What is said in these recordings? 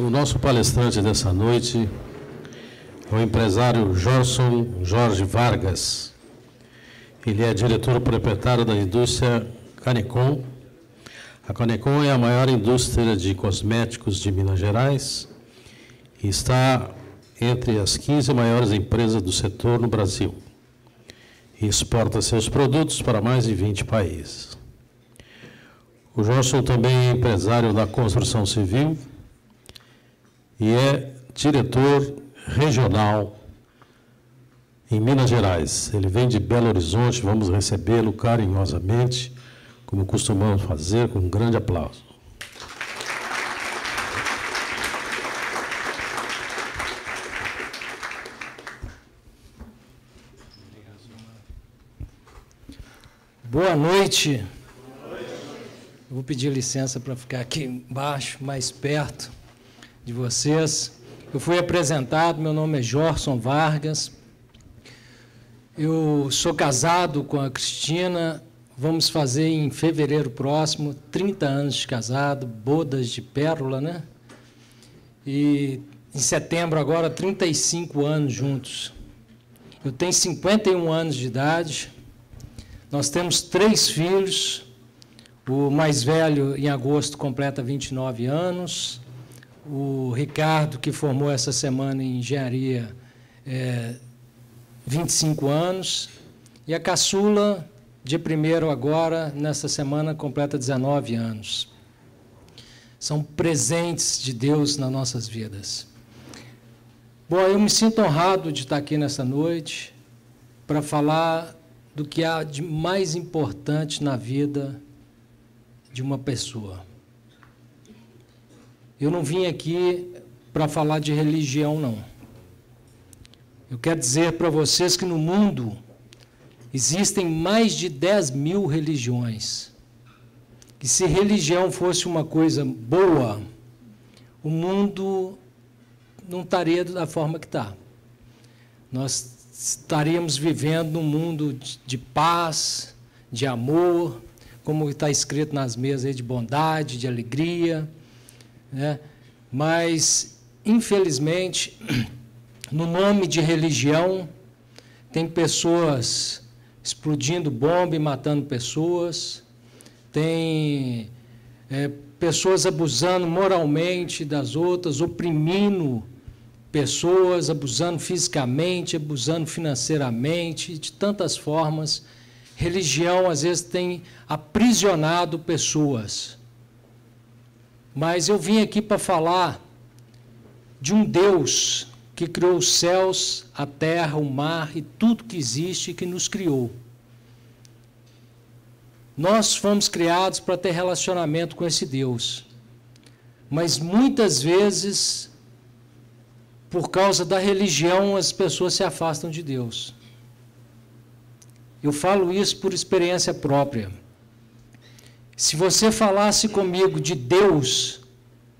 O nosso palestrante dessa noite é o empresário Jorge Vargas. Ele é diretor proprietário da indústria Canecon. A Canecon é a maior indústria de cosméticos de Minas Gerais e está entre as 15 maiores empresas do setor no Brasil. E exporta seus produtos para mais de 20 países. O Jorge também é empresário da construção civil e é diretor regional em Minas Gerais. Ele vem de Belo Horizonte, vamos recebê-lo carinhosamente, como costumamos fazer, com um grande aplauso. Boa noite. Eu vou pedir licença para ficar aqui embaixo, mais perto de vocês. Eu fui apresentado, meu nome é Jorson Vargas. Eu sou casado com a Cristina, vamos fazer em fevereiro próximo 30 anos de casado, bodas de pérola, né? E em setembro agora 35 anos juntos. Eu tenho 51 anos de idade, nós temos 3 filhos, o mais velho em agosto completa 29 anos, o Ricardo, que formou essa semana em engenharia, 25 anos, e a caçula, dia 1º agora, nessa semana, completa 19 anos. São presentes de Deus nas nossas vidas. Bom, eu me sinto honrado de estar aqui nessa noite para falar do que há de mais importante na vida de uma pessoa. Eu não vim aqui para falar de religião, não. Eu quero dizer para vocês que no mundo existem mais de 10.000 religiões. Que se religião fosse uma coisa boa, o mundo não estaria da forma que está. Nós estaríamos vivendo num mundo de paz, de amor, como está escrito nas mesas aí, de bondade, de alegria, né? Mas, infelizmente, no nome de religião, tem pessoas explodindo bomba e matando pessoas, tem pessoas abusando moralmente das outras, oprimindo pessoas, abusando fisicamente, abusando financeiramente, de tantas formas. Religião, às vezes, tem aprisionado pessoas. Mas eu vim aqui para falar de um Deus que criou os céus, a terra, o mar e tudo que existe e que nos criou. Nós fomos criados para ter relacionamento com esse Deus. Mas, muitas vezes, por causa da religião, as pessoas se afastam de Deus. Eu falo isso por experiência própria. Se você falasse comigo de Deus,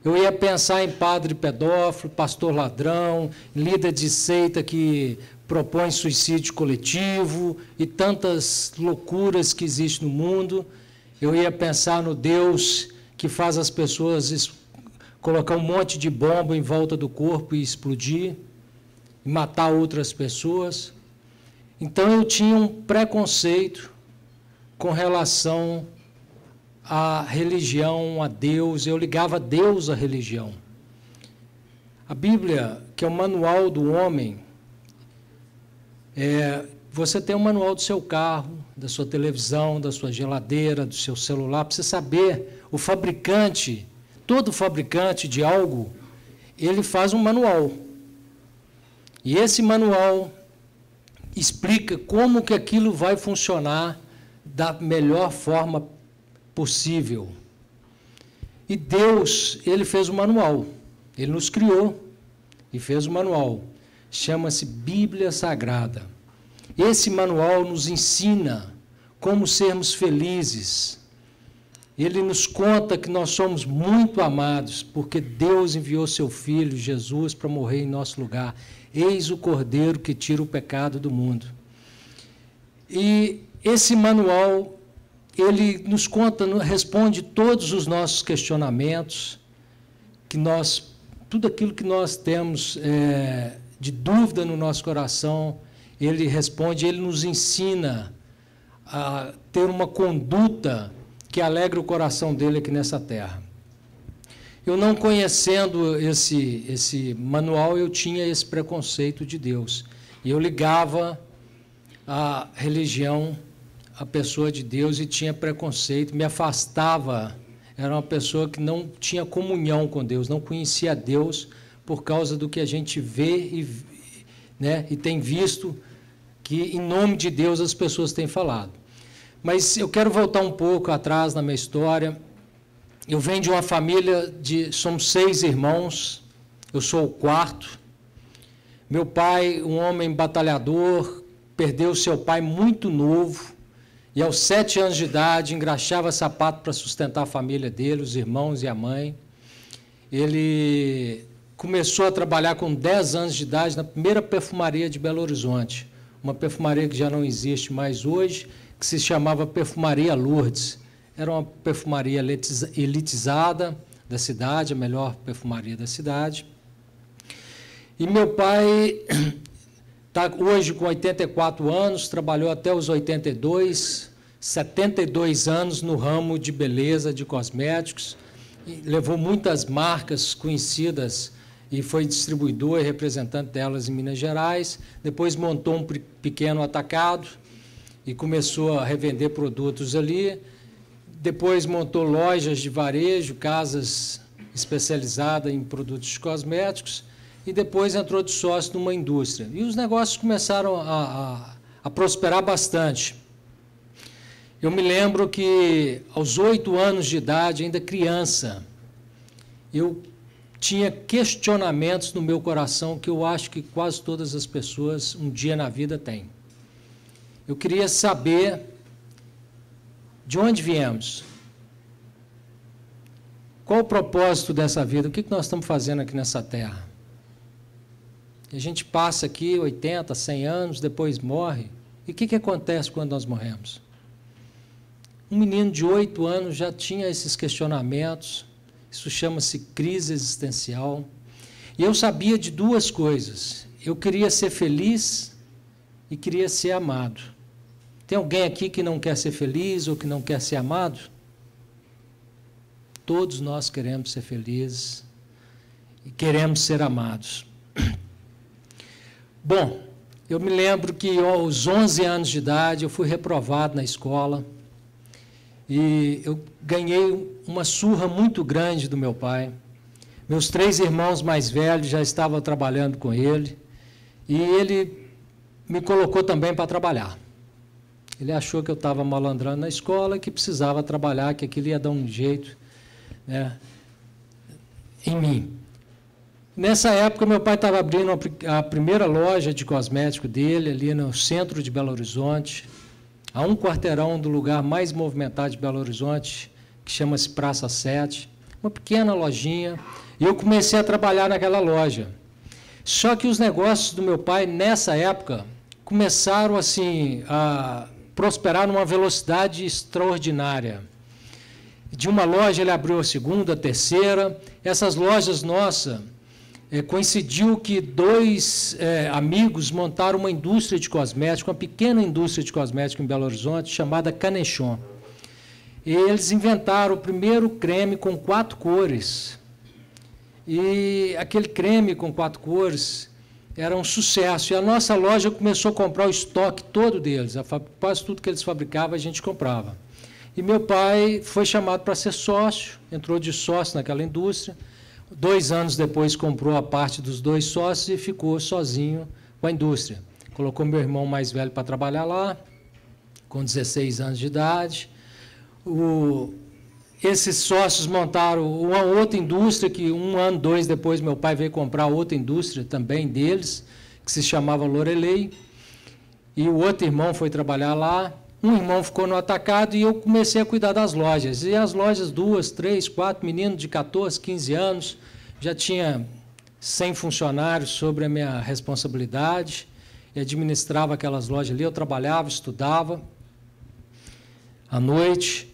eu ia pensar em padre pedófilo, pastor ladrão, líder de seita que propõe suicídio coletivo e tantas loucuras que existem no mundo. Eu ia pensar no Deus que faz as pessoas colocar um monte de bomba em volta do corpo e explodir, e matar outras pessoas. Então, eu tinha um preconceito com relação à religião, a Deus. Eu ligava Deus à religião. A Bíblia, que é o manual do homem, você tem um manual do seu carro, da sua televisão, da sua geladeira, do seu celular, para você saber, o fabricante, todo fabricante de algo, ele faz um manual. E esse manual explica como que aquilo vai funcionar da melhor forma possível. E Deus, ele fez um manual. Ele nos criou e fez um manual. Chama-se Bíblia Sagrada. Esse manual nos ensina como sermos felizes. Ele nos conta que nós somos muito amados, porque Deus enviou seu Filho, Jesus, para morrer em nosso lugar. Eis o Cordeiro que tira o pecado do mundo. E esse manual, ele nos conta, responde todos os nossos questionamentos, que nós tudo aquilo que nós temos de dúvida no nosso coração, Ele responde, Ele nos ensina a ter uma conduta que alegre o coração dele aqui nessa terra. Eu, não conhecendo esse manual, eu tinha esse preconceito de Deus. E eu ligava a religião à pessoa de Deus e tinha preconceito, me afastava. Era uma pessoa que não tinha comunhão com Deus, não conhecia Deus por causa do que a gente vê e tem visto que, em nome de Deus, as pessoas têm falado. Mas eu quero voltar um pouco atrás na minha história. Eu venho de uma família somos 6 irmãos, eu sou o 4º. Meu pai, um homem batalhador, perdeu seu pai muito novo, e aos 7 anos de idade engraxava sapato para sustentar a família dele, os irmãos e a mãe. Ele começou a trabalhar com 10 anos de idade na primeira perfumaria de Belo Horizonte, uma perfumaria que já não existe mais hoje, que se chamava Perfumaria Lourdes. Era uma perfumaria elitizada da cidade, a melhor perfumaria da cidade. E meu pai está hoje com 84 anos, trabalhou até os 82, 72 anos no ramo de beleza, de cosméticos, levou muitas marcas conhecidas e foi distribuidor e representante delas em Minas Gerais. Depois montou um pequeno atacado e começou a revender produtos ali. Depois montou lojas de varejo, casas especializadas em produtos de cosméticos, e depois entrou de sócio numa indústria. E os negócios começaram a prosperar bastante. Eu me lembro que, aos 8 anos de idade, ainda criança, eu tinha questionamentos no meu coração que eu acho que quase todas as pessoas um dia na vida têm. Eu queria saber de onde viemos, qual o propósito dessa vida, o que nós estamos fazendo aqui nessa terra. A gente passa aqui 80, 100 anos, depois morre, e o que acontece quando nós morremos? Um menino de 8 anos já tinha esses questionamentos, isso chama-se crise existencial, e eu sabia de 2 coisas: eu queria ser feliz e queria ser amado. Tem alguém aqui que não quer ser feliz ou que não quer ser amado? Todos nós queremos ser felizes e queremos ser amados. Bom, eu me lembro que aos 11 anos de idade eu fui reprovado na escola e eu ganhei uma surra muito grande do meu pai. Meus 3 irmãos mais velhos já estavam trabalhando com ele e ele me colocou também para trabalhar. Ele achou que eu estava malandrando na escola, que precisava trabalhar, que aquilo ia dar um jeito, né, em mim. Nessa época, meu pai estava abrindo a primeira loja de cosmético dele, ali no centro de Belo Horizonte, a um quarteirão do lugar mais movimentado de Belo Horizonte, que chama-se Praça 7, uma pequena lojinha, e eu comecei a trabalhar naquela loja. Só que os negócios do meu pai, nessa época, começaram assim a prosperar numa velocidade extraordinária. De uma loja ele abriu a segunda, a terceira. Essas lojas nossas, coincidiu que 2 amigos montaram uma indústria de cosméticos, uma pequena indústria de cosméticos em Belo Horizonte, chamada Canechon. E eles inventaram o primeiro creme com 4 cores. E aquele creme com 4 cores era um sucesso. E a nossa loja começou a comprar o estoque todo deles. Quase tudo que eles fabricavam, a gente comprava. E meu pai foi chamado para ser sócio, entrou de sócio naquela indústria. 2 anos depois comprou a parte dos 2 sócios e ficou sozinho com a indústria. Colocou meu irmão mais velho para trabalhar lá, com 16 anos de idade. Esses sócios montaram uma outra indústria, que 1 ano, 2 depois, meu pai veio comprar outra indústria também deles, que se chamava Lorelei, e o outro irmão foi trabalhar lá. Um irmão ficou no atacado e eu comecei a cuidar das lojas. E as lojas, 2, 3, 4, meninos de 14, 15 anos, já tinha 100 funcionários sobre a minha responsabilidade, e administrava aquelas lojas ali. Eu trabalhava, estudava à noite.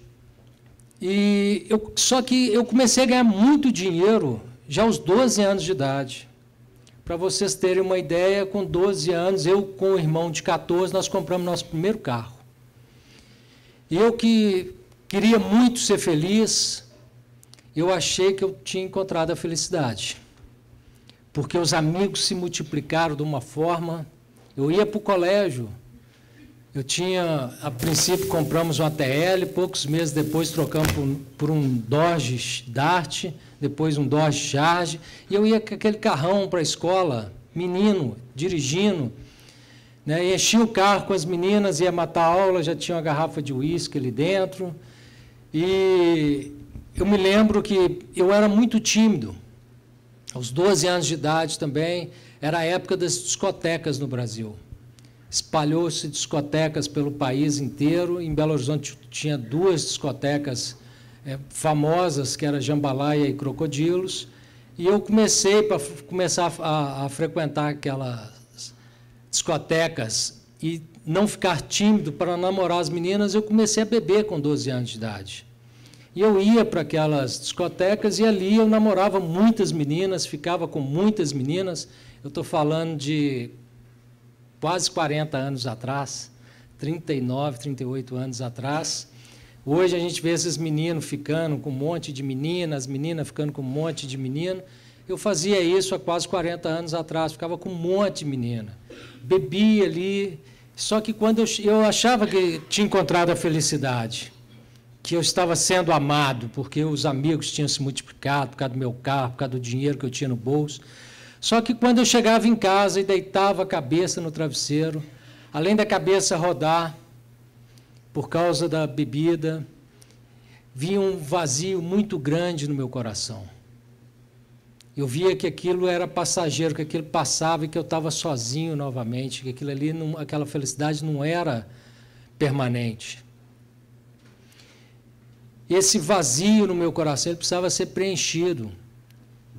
Só que eu comecei a ganhar muito dinheiro já aos 12 anos de idade. Para vocês terem uma ideia, com 12 anos, eu com o irmão de 14, nós compramos nosso primeiro carro. E eu que queria muito ser feliz, eu achei que eu tinha encontrado a felicidade. Porque os amigos se multiplicaram de uma forma... Eu ia para o colégio, eu tinha, a princípio compramos um ATL, poucos meses depois trocamos por um Dodge Dart, depois um Dodge Charge, e eu ia com aquele carrão para a escola, menino, dirigindo, né, enchia o carro com as meninas, ia matar a aula, já tinha uma garrafa de uísque ali dentro, e eu me lembro que eu era muito tímido, aos 12 anos de idade também. Era a época das discotecas no Brasil. Espalhou-se discotecas pelo país inteiro. Em Belo Horizonte tinha 2 discotecas famosas, que era Jambalaya e Crocodilos. E eu comecei a frequentar aquelas discotecas e não ficar tímido para namorar as meninas. Eu comecei a beber com 12 anos de idade. E eu ia para aquelas discotecas e ali eu namorava muitas meninas, ficava com muitas meninas. Eu estou falando de quase 40 anos atrás, 39, 38 anos atrás. Hoje a gente vê esses meninos ficando com um monte de meninas, meninas ficando com um monte de menino. Eu fazia isso há quase 40 anos atrás, ficava com um monte de menina. Bebia ali, só que quando eu achava que tinha encontrado a felicidade, que eu estava sendo amado, porque os amigos tinham se multiplicado por causa do meu carro, por causa do dinheiro que eu tinha no bolso. Só que quando eu chegava em casa e deitava a cabeça no travesseiro, além da cabeça rodar, por causa da bebida, vinha um vazio muito grande no meu coração. Eu via que aquilo era passageiro, que aquilo passava e que eu estava sozinho novamente, que aquilo ali, aquela felicidade não era permanente. Esse vazio no meu coração ele precisava ser preenchido.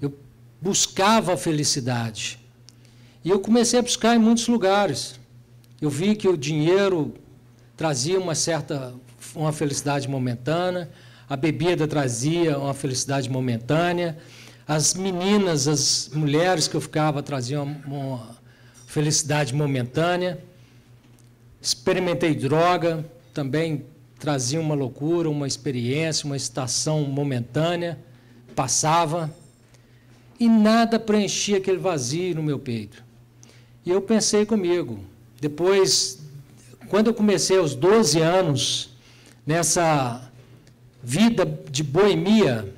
Eu buscava a felicidade. E eu comecei a buscar em muitos lugares. Eu vi que o dinheiro trazia uma felicidade momentânea, a bebida trazia uma felicidade momentânea, as meninas, as mulheres que eu ficava traziam uma felicidade momentânea. Experimentei droga, também trazia uma loucura, uma experiência, uma excitação momentânea, passava, e nada preenchia aquele vazio no meu peito. E eu pensei comigo, depois, quando eu comecei aos 12 anos, nessa vida de boemia,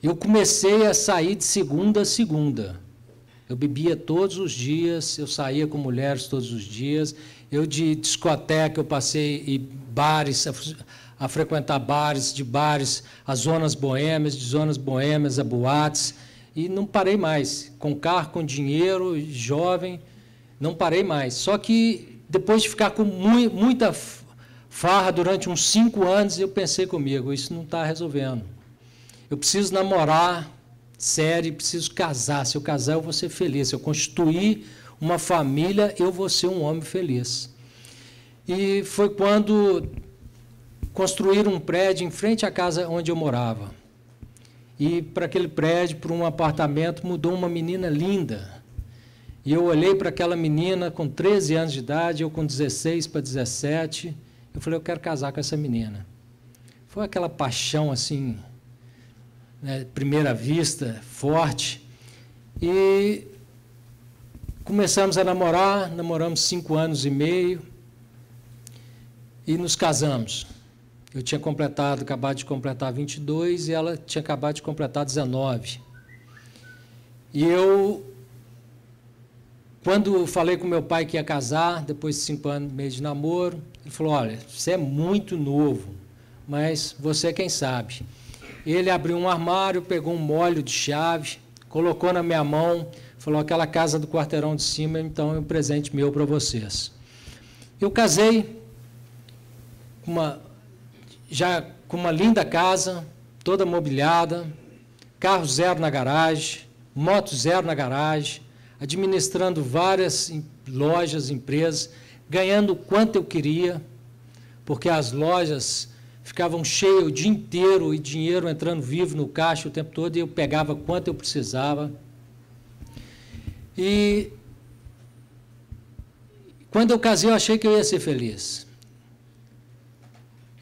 eu comecei a sair de segunda a segunda. Eu bebia todos os dias, eu saía com mulheres todos os dias, eu de discoteca, eu passei em bares, a frequentar bares, de bares a zonas boêmias, de zonas boêmias a boates, e não parei mais. Com carro, com dinheiro, jovem, não parei mais. Só que depois de ficar com muita farra durante uns 5 anos, eu pensei comigo, isso não está resolvendo. Eu preciso namorar sério, preciso casar. Se eu casar, eu vou ser feliz. Se eu constituir uma família, eu vou ser um homem feliz. E foi quando construíram um prédio em frente à casa onde eu morava. E para aquele prédio, para um apartamento, mudou uma menina linda. E eu olhei para aquela menina com 13 anos de idade, eu com 16 para 17, eu falei, eu quero casar com essa menina. Foi aquela paixão assim, né, primeira vista, forte. E começamos a namorar, namoramos 5 anos e meio e nos casamos. Eu tinha acabado de completar 22 e ela tinha acabado de completar 19. E eu, quando falei com meu pai que ia casar, depois de 5 anos e meio de namoro, ele falou, olha, você é muito novo, mas você é quem sabe. Ele abriu um armário, pegou um molho de chave, colocou na minha mão, falou, aquela casa do quarteirão de cima, então é um presente meu para vocês. Eu casei já com uma linda casa, toda mobiliada, carro zero na garagem, moto zero na garagem, administrando várias lojas, empresas, ganhando o quanto eu queria, porque as lojas ficavam cheias o dia inteiro e dinheiro entrando vivo no caixa o tempo todo, e eu pegava quanto eu precisava. E quando eu casei, eu achei que eu ia ser feliz.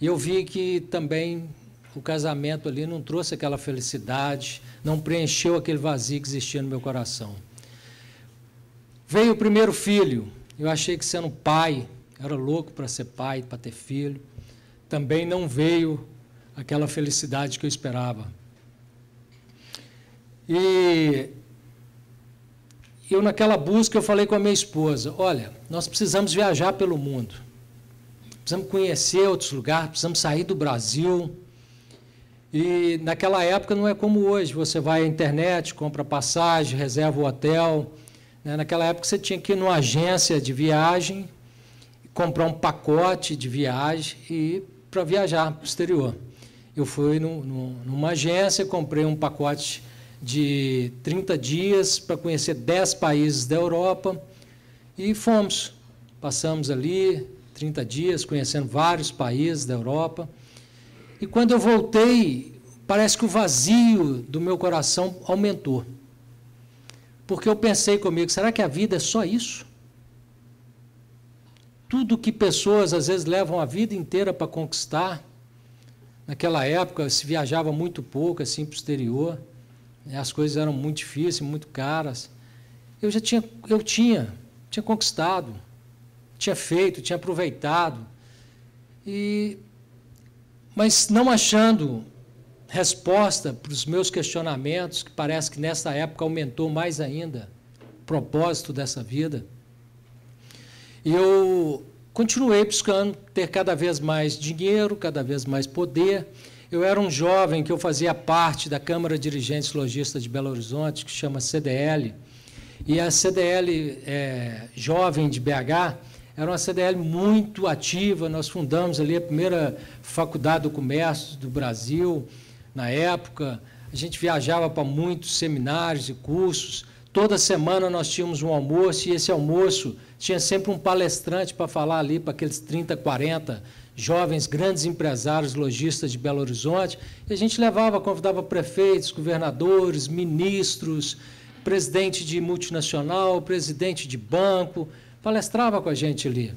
E eu vi que também o casamento ali não trouxe aquela felicidade, não preencheu aquele vazio que existia no meu coração. Veio o primeiro filho. Eu achei que, sendo pai, era louco para ser pai, para ter filho. Também não veio aquela felicidade que eu esperava. E eu, naquela busca, eu falei com a minha esposa: olha, nós precisamos viajar pelo mundo. Precisamos conhecer outros lugares, precisamos sair do Brasil. E naquela época não é como hoje, você vai à internet, compra passagem, reserva o hotel. Naquela época você tinha que ir numa agência de viagem, comprar um pacote de viagem e para viajar para o exterior. Eu fui numa agência, comprei um pacote de 30 dias para conhecer 10 países da Europa e fomos. Passamos ali 30 dias conhecendo vários países da Europa. E quando eu voltei, parece que o vazio do meu coração aumentou. Porque eu pensei comigo: será que a vida é só isso? Tudo que pessoas às vezes levam a vida inteira para conquistar. Naquela época se viajava muito pouco assim para o exterior, as coisas eram muito difíceis, muito caras. Eu tinha conquistado, tinha feito, tinha aproveitado, mas não achando resposta para os meus questionamentos, que parece que nessa época aumentou mais ainda o propósito dessa vida. E eu continuei buscando ter cada vez mais dinheiro, cada vez mais poder. Eu era um jovem que eu fazia parte da Câmara de Dirigentes Lojistas de Belo Horizonte, que chama CDL. E a CDL Jovem de BH era uma CDL muito ativa. Nós fundamos ali a primeira faculdade do comércio do Brasil. Na época, a gente viajava para muitos seminários e cursos. Toda semana nós tínhamos um almoço, e esse almoço tinha sempre um palestrante para falar ali para aqueles 30, 40 jovens, grandes empresários, lojistas de Belo Horizonte. E a gente convidava prefeitos, governadores, ministros, presidente de multinacional, presidente de banco, palestrava com a gente ali.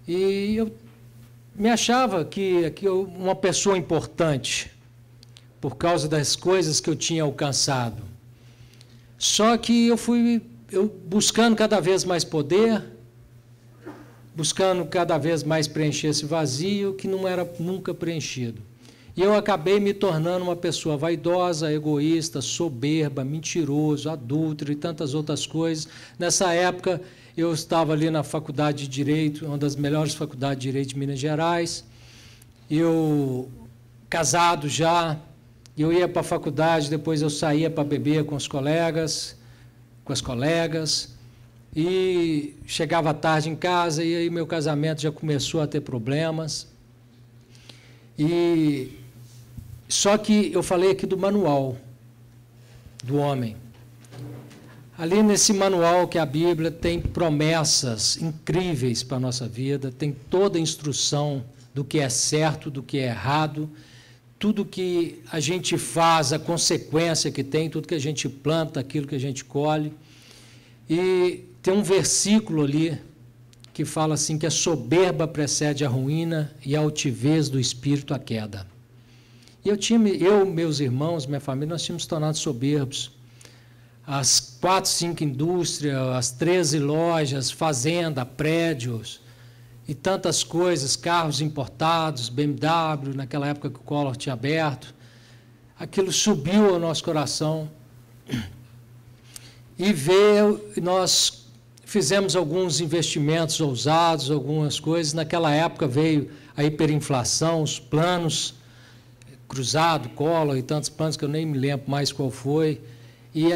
E eu me achava que uma pessoa importante, por causa das coisas que eu tinha alcançado. Só que eu buscando cada vez mais poder, buscando cada vez mais preencher esse vazio que não era nunca preenchido. E eu acabei me tornando uma pessoa vaidosa, egoísta, soberba, mentiroso, adúltero e tantas outras coisas. Nessa época, eu estava ali na Faculdade de Direito, uma das melhores faculdades de Direito de Minas Gerais. Eu, casado já, eu ia para a faculdade, depois eu saía para beber com os colegas, com as colegas, e chegava à tarde em casa, e aí meu casamento já começou a ter problemas. Só que eu falei aqui do manual do homem. Ali nesse manual que é a Bíblia tem promessas incríveis para a nossa vida, tem toda a instrução do que é certo, do que é errado, tudo que a gente faz, a consequência que tem, tudo que a gente planta, aquilo que a gente colhe. E tem um versículo ali que fala assim, que a soberba precede a ruína e a altivez do espírito a queda. E eu, meus irmãos, minha família, nós tínhamos tornado soberbos. As 4, 5 indústrias, as 13 lojas, fazenda, prédios e tantas coisas, carros importados, BMW, naquela época que o Collor tinha aberto, aquilo subiu ao nosso coração. E nós fizemos alguns investimentos ousados, algumas coisas. Naquela época veio a hiperinflação, os planos, Cruzado, Collor e tantos planos que eu nem me lembro mais qual foi. E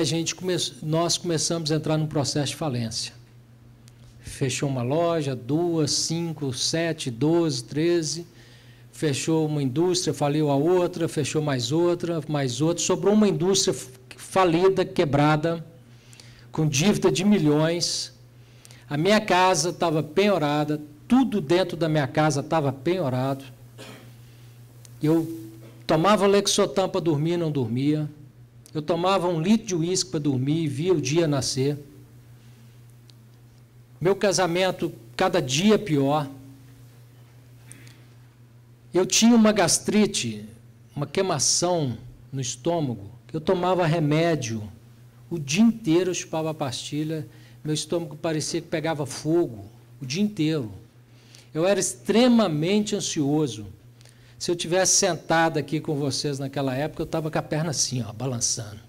nós começamos a entrar num processo de falência. Fechou uma loja, 2, 5, 7, 12, 13. Fechou uma indústria, faliu a outra, fechou mais outra. Sobrou uma indústria falida, quebrada, com dívida de milhões. A minha casa estava penhorada, tudo dentro da minha casa estava penhorado. Eu tomava Lexotan para dormir, não dormia. Eu tomava 1 litro de uísque para dormir e via o dia nascer. Meu casamento, cada dia pior. Eu tinha uma gastrite, uma queimação no estômago, que eu tomava remédio. O dia inteiro eu chupava a pastilha, meu estômago parecia que pegava fogo, o dia inteiro. Eu era extremamente ansioso. Se eu tivesse sentado aqui com vocês naquela época, eu estava com a perna assim, ó, balançando.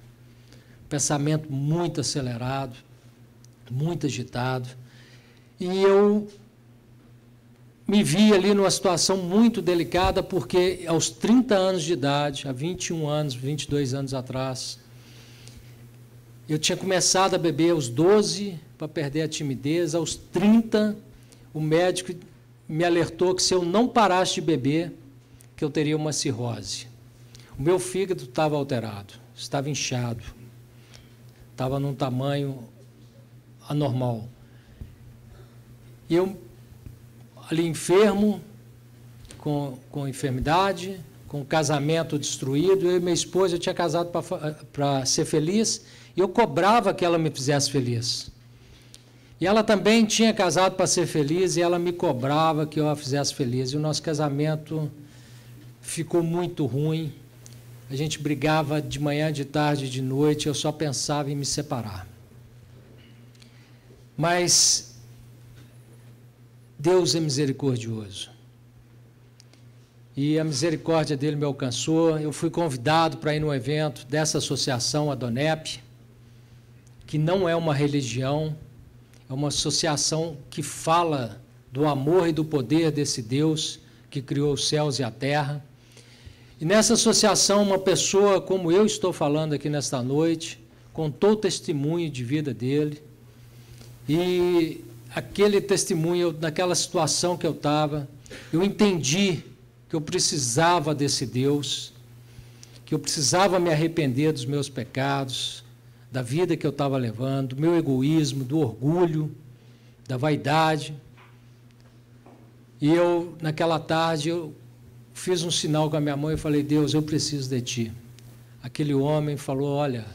Pensamento muito acelerado, muito agitado. E eu me vi ali numa situação muito delicada, porque aos 30 anos de idade, há 21 anos, 22 anos atrás, eu tinha começado a beber aos 12 para perder a timidez. Aos 30, o médico me alertou que se eu não parasse de beber, que eu teria uma cirrose. O meu fígado estava alterado, estava inchado, estava num tamanho anormal. E eu, ali enfermo, com enfermidade, com casamento destruído, eu e minha esposa, eu tinha casado para ser feliz, e eu cobrava que ela me fizesse feliz. E ela também tinha casado para ser feliz, e ela me cobrava que eu a fizesse feliz. E o nosso casamento ficou muito ruim. A gente brigava de manhã, de tarde, de noite, eu só pensava em me separar. Mas Deus é misericordioso. E a misericórdia dele me alcançou. Eu fui convidado para ir num evento dessa associação, a DONEP, que não é uma religião, é uma associação que fala do amor e do poder desse Deus que criou os céus e a terra. E nessa associação, uma pessoa como eu estou falando aqui nesta noite, contou o testemunho de vida dele. E aquele testemunho, naquela situação que eu estava, eu entendi que eu precisava desse Deus, que eu precisava me arrepender dos meus pecados, da vida que eu estava levando, do meu egoísmo, do orgulho, da vaidade. E eu, naquela tarde, eu fiz um sinal com a minha mãe e falei: Deus, eu preciso de Ti. Aquele homem falou: olha,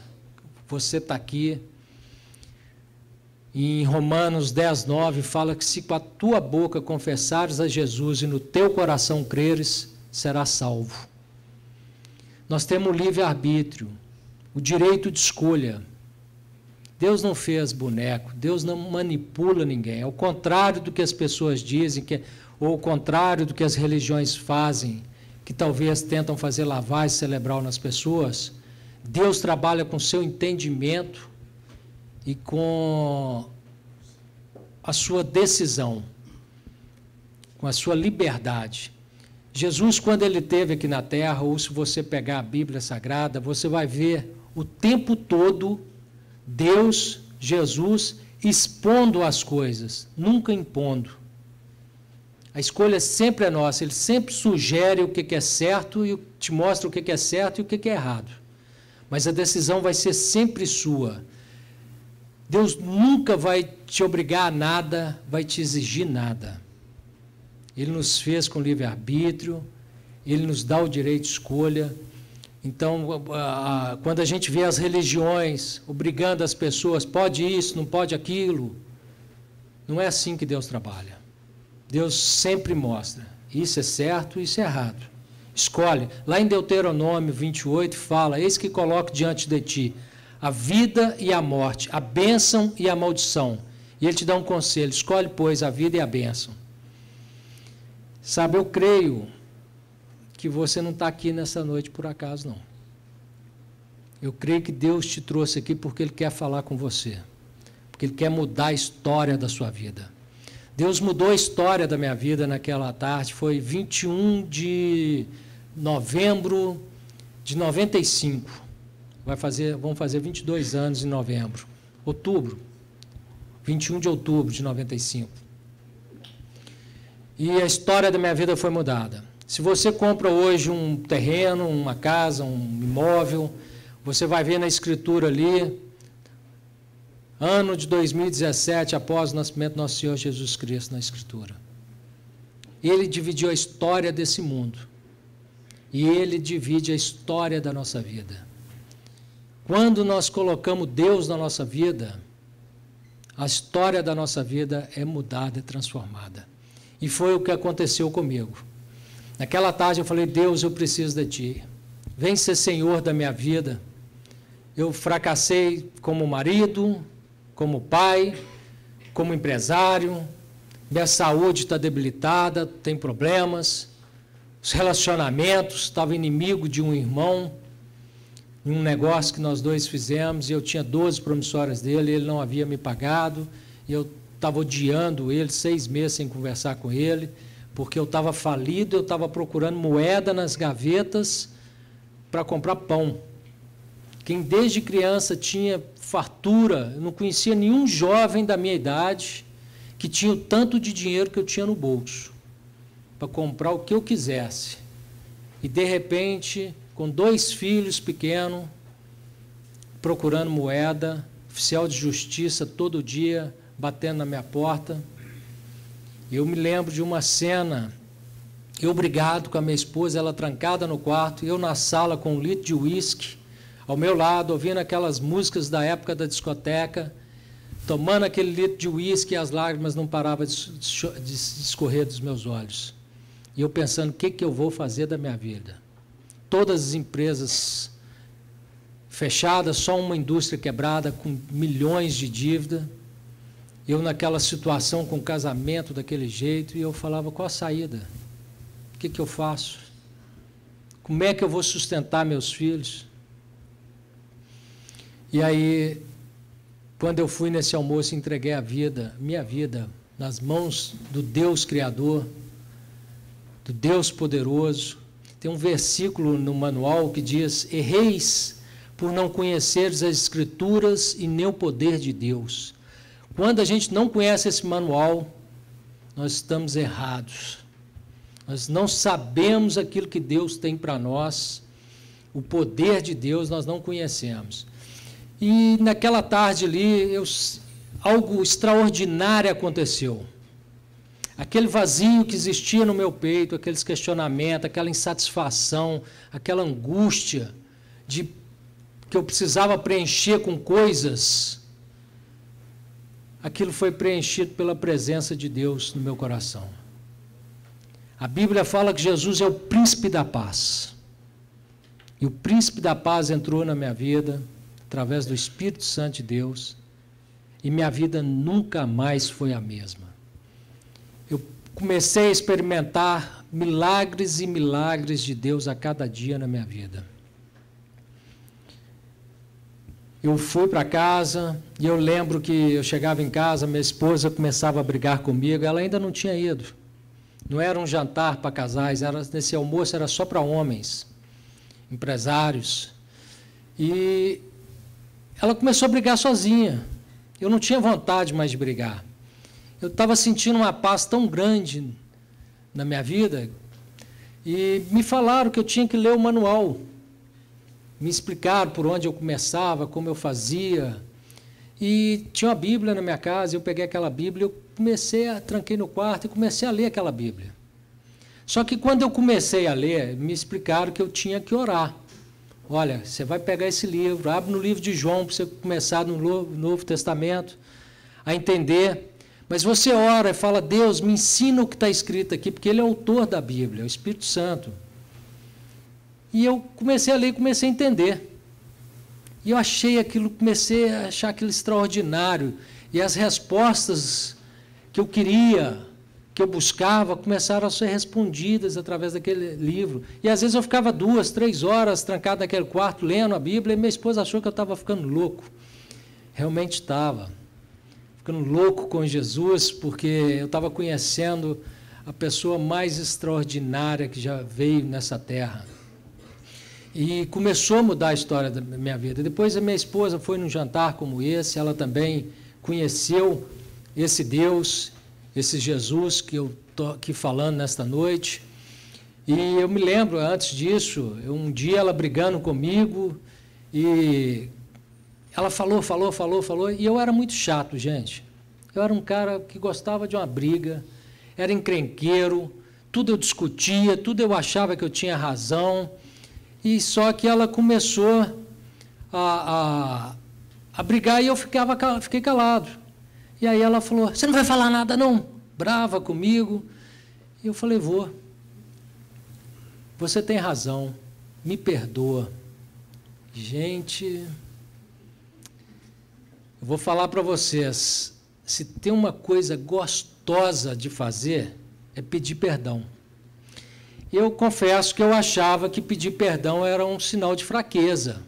você está aqui. E em Romanos 10:9 fala que se com a tua boca confessares a Jesus e no teu coração creres, serás salvo. Nós temos livre-arbítrio, o direito de escolha. Deus não fez boneco, Deus não manipula ninguém. Ao contrário do que as pessoas dizem, ou ao contrário do que as religiões fazem, que talvez tentam fazer lavagem cerebral nas pessoas, Deus trabalha com seu entendimento e com a sua decisão, com a sua liberdade. Jesus, quando ele esteve aqui na terra, ou se você pegar a Bíblia Sagrada, você vai ver o tempo todo Deus, Jesus, expondo as coisas, nunca impondo. A escolha sempre é nossa, ele sempre sugere o que é certo e te mostra o que é certo e o que é errado. Mas a decisão vai ser sempre sua. Deus nunca vai te obrigar a nada, vai te exigir nada. Ele nos fez com livre-arbítrio, ele nos dá o direito de escolha. Então, quando a gente vê as religiões obrigando as pessoas, pode isso, não pode aquilo, não é assim que Deus trabalha. Deus sempre mostra, isso é certo, isso é errado. Escolhe. Lá em Deuteronômio 28 fala: eis que coloco diante de ti a vida e a morte, a bênção e a maldição. E ele te dá um conselho: escolhe, pois, a vida e a bênção. Sabe, eu creio que você não está aqui nessa noite por acaso, não. Eu creio que Deus te trouxe aqui porque Ele quer falar com você, porque Ele quer mudar a história da sua vida. Deus mudou a história da minha vida naquela tarde, foi 21 de novembro de 95. Vão fazer 22 anos em novembro. Outubro. 21 de outubro de 95. E a história da minha vida foi mudada. Se você compra hoje um terreno, uma casa, um imóvel, você vai ver na escritura ali, ano de 2017, após o nascimento do nosso Senhor Jesus Cristo, na escritura. Ele dividiu a história desse mundo. E Ele divide a história da nossa vida. Quando nós colocamos Deus na nossa vida, a história da nossa vida é mudada, é transformada. E foi o que aconteceu comigo. Naquela tarde eu falei, Deus, eu preciso de Ti. Vem ser Senhor da minha vida. Eu fracassei como marido, como pai, como empresário. Minha saúde está debilitada, tem problemas. Os relacionamentos, estava inimigo de um irmão, em um negócio que nós dois fizemos, e eu tinha 12 promissórias dele, ele não havia me pagado, e eu estava odiando ele, 6 meses sem conversar com ele, porque eu estava falido, eu estava procurando moeda nas gavetas para comprar pão. Quem desde criança tinha fartura, eu não conhecia nenhum jovem da minha idade que tinha o tanto de dinheiro que eu tinha no bolso, para comprar o que eu quisesse. E, de repente, com 2 filhos pequenos, procurando moeda, oficial de justiça todo dia, batendo na minha porta. Eu me lembro de uma cena, eu brigado com a minha esposa, ela trancada no quarto, eu na sala com 1 litro de uísque, ao meu lado, ouvindo aquelas músicas da época da discoteca, tomando aquele litro de uísque e as lágrimas não paravam de escorrer dos meus olhos. E eu pensando, o que eu vou fazer da minha vida? Todas as empresas fechadas, só uma indústria quebrada, com milhões de dívida. Eu naquela situação, com casamento daquele jeito, e eu falava, qual a saída? O que eu faço? Como é que eu vou sustentar meus filhos? E aí, quando eu fui nesse almoço, entreguei a vida, minha vida, nas mãos do Deus Criador, do Deus poderoso. Tem um versículo no manual que diz, erreis por não conheceres as Escrituras e nem o poder de Deus. Quando a gente não conhece esse manual, nós estamos errados. Nós não sabemos aquilo que Deus tem para nós, o poder de Deus nós não conhecemos. E naquela tarde ali, algo extraordinário aconteceu. Aquele vazio que existia no meu peito, aqueles questionamentos, aquela insatisfação, aquela angústia que eu precisava preencher com coisas, aquilo foi preenchido pela presença de Deus no meu coração. A Bíblia fala que Jesus é o príncipe da paz. E o príncipe da paz entrou na minha vida, através do Espírito Santo de Deus, e minha vida nunca mais foi a mesma. Eu comecei a experimentar milagres e milagres de Deus a cada dia na minha vida. Eu fui para casa e eu lembro que eu chegava em casa, minha esposa começava a brigar comigo, ela ainda não tinha ido. Não era um jantar para casais, nesse almoço era só para homens, empresários. E ela começou a brigar sozinha. Eu não tinha vontade mais de brigar. Eu estava sentindo uma paz tão grande na minha vida e me falaram que eu tinha que ler o manual. Me explicaram por onde eu começava, como eu fazia. E tinha uma Bíblia na minha casa, eu peguei aquela Bíblia, tranquei no quarto e comecei a ler aquela Bíblia. Só que quando eu comecei a ler, me explicaram que eu tinha que orar. Olha, você vai pegar esse livro, abre no livro de João, para você começar no Novo Testamento, a entender. Mas você ora e fala, Deus, me ensina o que está escrito aqui, porque Ele é o autor da Bíblia, é o Espírito Santo. E eu comecei a ler e comecei a entender. E eu comecei a achar aquilo extraordinário. E as respostas que eu queria, que eu buscava, começaram a ser respondidas através daquele livro. E às vezes eu ficava 2, 3 horas trancado naquele quarto, lendo a Bíblia, e minha esposa achou que eu estava ficando louco. Realmente estava. Ficando louco com Jesus, porque eu estava conhecendo a pessoa mais extraordinária que já veio nessa terra. E começou a mudar a história da minha vida. Depois a minha esposa foi num jantar como esse, ela também conheceu esse Deus, esse Jesus que eu estou aqui falando nesta noite. E eu me lembro, antes disso, um dia ela brigando comigo, e ela falou, e eu era muito chato, gente. Eu era um cara que gostava de uma briga, era encrenqueiro, tudo eu discutia, tudo eu achava que eu tinha razão, e só que ela começou a brigar e eu fiquei calado. E aí ela falou, você não vai falar nada não? Brava comigo. E eu falei, vou. Você tem razão, me perdoa. Gente, eu vou falar para vocês, se tem uma coisa gostosa de fazer, é pedir perdão. Eu confesso que eu achava que pedir perdão era um sinal de fraqueza,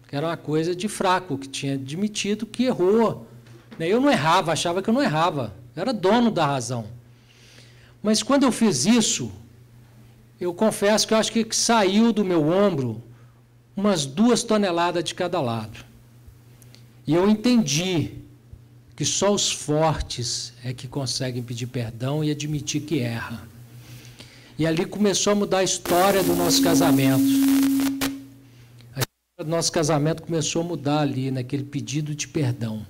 que era uma coisa de fraco, que tinha admitido que errou. Eu não errava, achava que eu não errava, eu era dono da razão. Mas quando eu fiz isso, eu confesso que eu acho que saiu do meu ombro umas 2 toneladas de cada lado. E eu entendi que só os fortes é que conseguem pedir perdão e admitir que erra. E ali começou a mudar a história do nosso casamento. A história do nosso casamento começou a mudar ali, naquele pedido de perdão.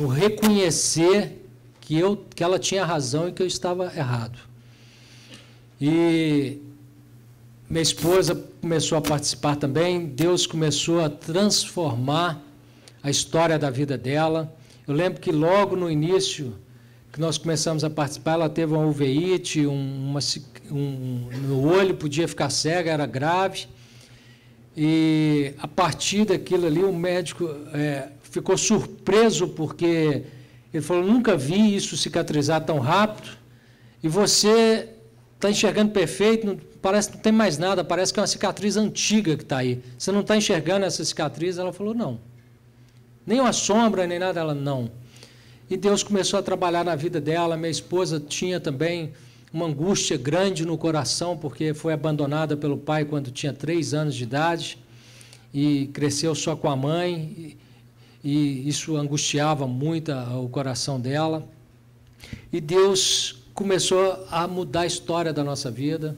No reconhecer que ela tinha razão e que eu estava errado. E minha esposa começou a participar também, Deus começou a transformar a história da vida dela. Eu lembro que logo no início que nós começamos a participar, ela teve uma uveíte, no olho, podia ficar cega, era grave. E a partir daquilo ali, o médico ficou surpreso, porque ele falou, nunca vi isso cicatrizar tão rápido, e você está enxergando perfeito, parece que não tem mais nada, parece que é uma cicatriz antiga que está aí. Você não está enxergando essa cicatriz? Ela falou, não. Nem uma sombra, nem nada, ela não. E Deus começou a trabalhar na vida dela. Minha esposa tinha também uma angústia grande no coração, porque foi abandonada pelo pai quando tinha 3 anos de idade, e cresceu só com a mãe, e isso angustiava muito o coração dela. E Deus começou a mudar a história da nossa vida.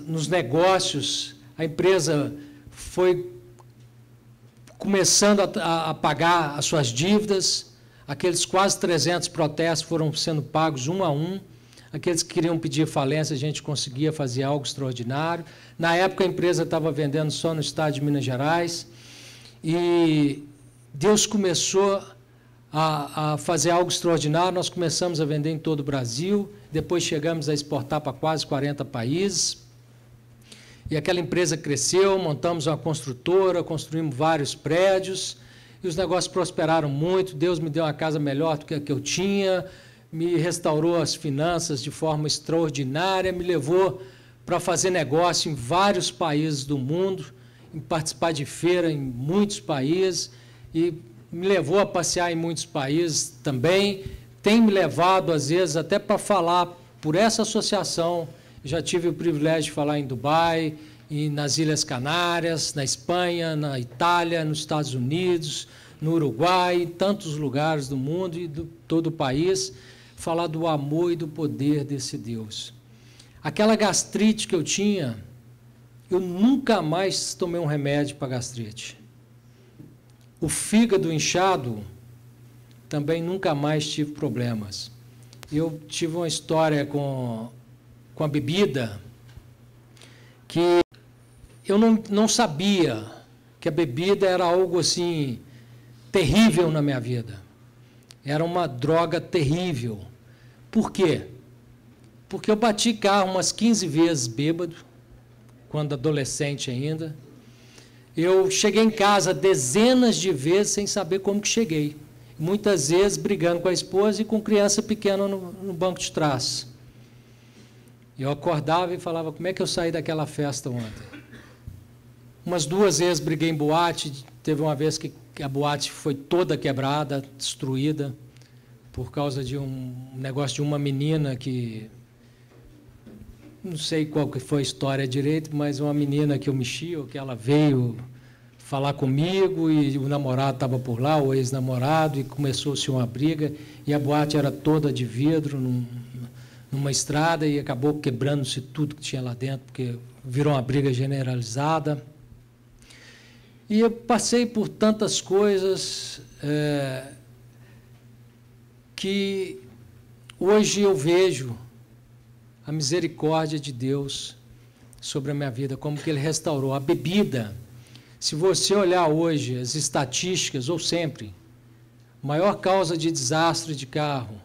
Nos negócios, a empresa foi começando a pagar as suas dívidas. Aqueles quase 300 protestos foram sendo pagos um a um. Aqueles que queriam pedir falência, a gente conseguia fazer algo extraordinário. Na época, a empresa estava vendendo só no estado de Minas Gerais. E Deus começou a fazer algo extraordinário. Nós começamos a vender em todo o Brasil, depois chegamos a exportar para quase 40 países. E aquela empresa cresceu, montamos uma construtora, construímos vários prédios, e os negócios prosperaram muito. Deus me deu uma casa melhor do que a que eu tinha, me restaurou as finanças de forma extraordinária, me levou para fazer negócio em vários países do mundo, em participar de feira em muitos países, e me levou a passear em muitos países também. Tem me levado, às vezes, até para falar por essa associação. Já tive o privilégio de falar em Dubai, e nas Ilhas Canárias, na Espanha, na Itália, nos Estados Unidos, no Uruguai, em tantos lugares do mundo e de todo o país, falar do amor e do poder desse Deus. Aquela gastrite que eu tinha, eu nunca mais tomei um remédio para gastrite. O fígado inchado, também nunca mais tive problemas. Eu tive uma história com a bebida, que eu não sabia que a bebida era algo assim terrível na minha vida. Era uma droga terrível. Por quê? Porque eu bati carro umas 15 vezes bêbado, quando adolescente ainda. Eu cheguei em casa dezenas de vezes sem saber como que cheguei. Muitas vezes brigando com a esposa e com criança pequena no banco de trás. Eu acordava e falava, como é que eu saí daquela festa ontem? Umas 2 vezes briguei em boate, teve uma vez que a boate foi toda quebrada, destruída, por causa de um negócio de uma menina que... Não sei qual que foi a história direito, mas uma menina que eu mexi, ou que ela veio falar comigo, e o namorado estava por lá, o ex-namorado, e começou-se uma briga, e a boate era toda de vidro, numa estrada, e acabou quebrando-se tudo que tinha lá dentro, porque virou uma briga generalizada. E eu passei por tantas coisas que hoje eu vejo a misericórdia de Deus sobre a minha vida, como que Ele restaurou. A bebida, se você olhar hoje as estatísticas, ou sempre, maior causa de desastre de carro,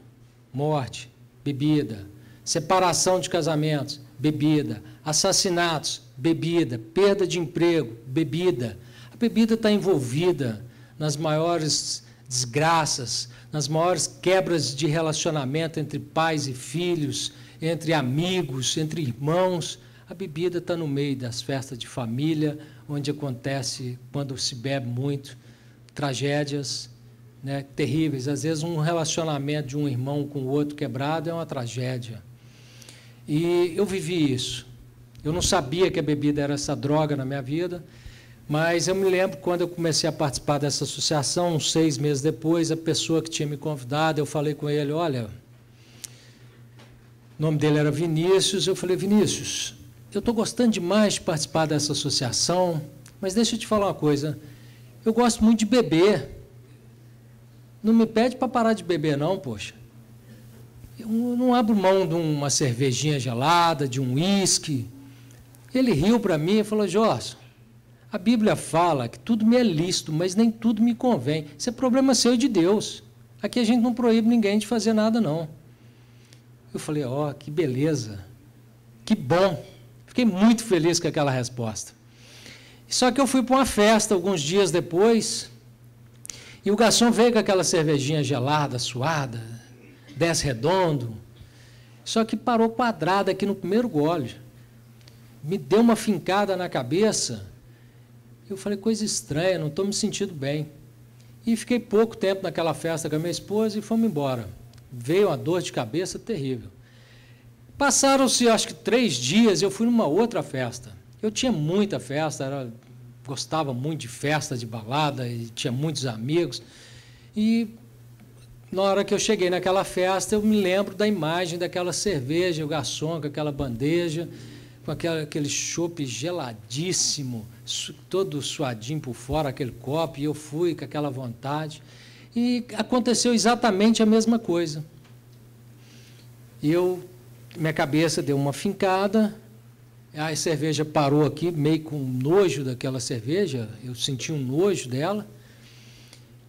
morte, bebida, separação de casamentos, bebida, assassinatos, bebida, perda de emprego, bebida. A bebida está envolvida nas maiores desgraças, nas maiores quebras de relacionamento entre pais e filhos, entre amigos, entre irmãos. A bebida está no meio das festas de família, onde acontece, quando se bebe muito, tragédias, né, terríveis. Às vezes, um relacionamento de um irmão com o outro quebrado é uma tragédia. E eu vivi isso. Eu não sabia que a bebida era essa droga na minha vida, mas eu me lembro quando eu comecei a participar dessa associação, uns 6 meses depois, a pessoa que tinha me convidado, eu falei com ele, olha, o nome dele era Vinícius, eu falei, Vinícius, eu estou gostando demais de participar dessa associação, mas deixa eu te falar uma coisa, eu gosto muito de beber, não me pede para parar de beber não, poxa. Eu não abro mão de uma cervejinha gelada, de um uísque. Ele riu para mim e falou, Jorge, a Bíblia fala que tudo me é lícito, mas nem tudo me convém. Isso é problema seu e de Deus. Aqui a gente não proíbe ninguém de fazer nada, não. Eu falei, ó, que beleza, que bom. Fiquei muito feliz com aquela resposta. Só que eu fui para uma festa alguns dias depois, e o garçom veio com aquela cervejinha gelada, suada, 10 redondo, só que parou quadrado aqui no primeiro gole. Me deu uma fincada na cabeça. Eu falei, coisa estranha, não estou me sentindo bem. E fiquei pouco tempo naquela festa com a minha esposa e fomos embora. Veio uma dor de cabeça terrível. Passaram-se, acho que 3 dias, eu fui numa outra festa. Eu tinha muita festa, gostava muito de festa, de balada, e tinha muitos amigos. E na hora que eu cheguei naquela festa, eu me lembro da imagem daquela cerveja, o garçom com aquela bandeja, com aquele chopp geladíssimo, todo suadinho por fora, aquele copo, e eu fui com aquela vontade. E aconteceu exatamente a mesma coisa. Minha cabeça deu uma fincada, a cerveja parou aqui, meio com nojo daquela cerveja, eu senti um nojo dela,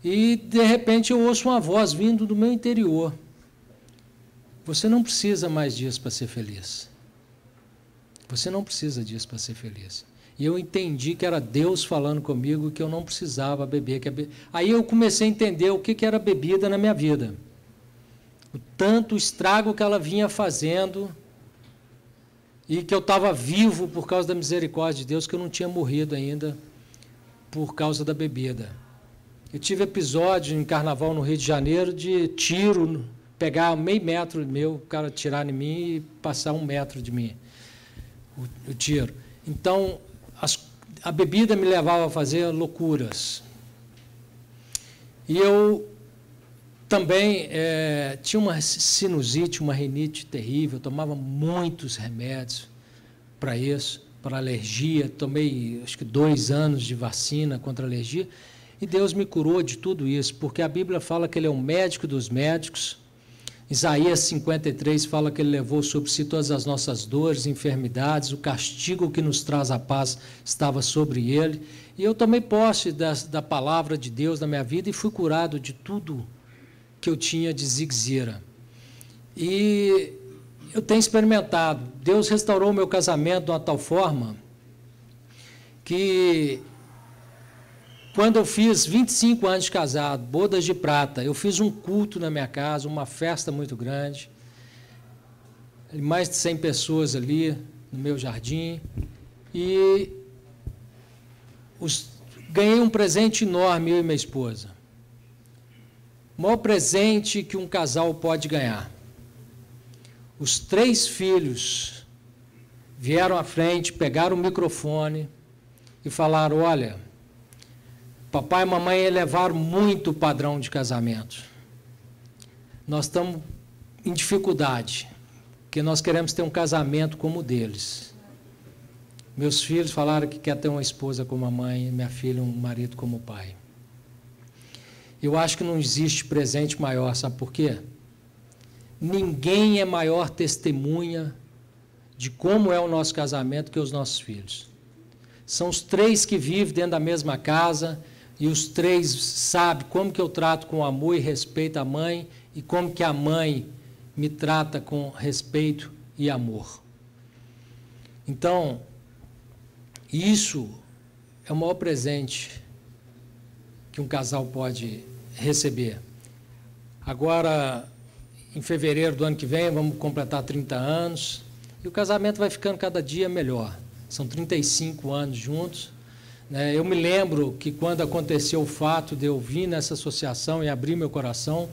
e, de repente, eu ouço uma voz vindo do meu interior. Você não precisa mais disso para ser feliz. Você não precisa disso para ser feliz. E eu entendi que era Deus falando comigo, que eu não precisava beber. Aí eu comecei a entender o que era bebida na minha vida. O tanto estrago que ela vinha fazendo e que eu estava vivo por causa da misericórdia de Deus, que eu não tinha morrido ainda por causa da bebida. Eu tive episódio em carnaval no Rio de Janeiro de tiro, pegar meio metro meu, o cara tirar em mim e passar 1 metro de mim, o tiro. Então, a bebida me levava a fazer loucuras. E eu também tinha uma sinusite, uma rinite terrível, eu tomava muitos remédios para isso, para alergia, tomei acho que 2 anos de vacina contra alergia, e Deus me curou de tudo isso, porque a Bíblia fala que Ele é o médico dos médicos. Isaías 53 fala que Ele levou sobre si todas as nossas dores, enfermidades, o castigo que nos traz a paz estava sobre Ele. E eu tomei posse da palavra de Deus na minha vida e fui curado de tudo que eu tinha de zigzira. E eu tenho experimentado. Deus restaurou o meu casamento de uma tal forma que, quando eu fiz 25 anos de casado, bodas de prata, eu fiz um culto na minha casa, uma festa muito grande, mais de 100 pessoas ali no meu jardim, e ganhei um presente enorme, eu e minha esposa. O maior presente que um casal pode ganhar. Os 3 filhos vieram à frente, pegaram o microfone e falaram, olha, papai e mamãe elevaram muito o padrão de casamento. Nós estamos em dificuldade, porque nós queremos ter um casamento como o deles. Meus filhos falaram que quer ter uma esposa como a mãe, minha filha um marido como o pai. Eu acho que não existe presente maior, sabe por quê? Ninguém é maior testemunha de como é o nosso casamento que os nossos filhos. São os 3 que vivem dentro da mesma casa e os 3 sabem como que eu trato com amor e respeito a mãe e como que a mãe me trata com respeito e amor. Então, isso é o maior presente que um casal pode receber. Agora, em fevereiro do ano que vem, vamos completar 30 anos, e o casamento vai ficando cada dia melhor. São 35 anos juntos. Eu me lembro que quando aconteceu o fato de eu vir nessa associação e abrir meu coração,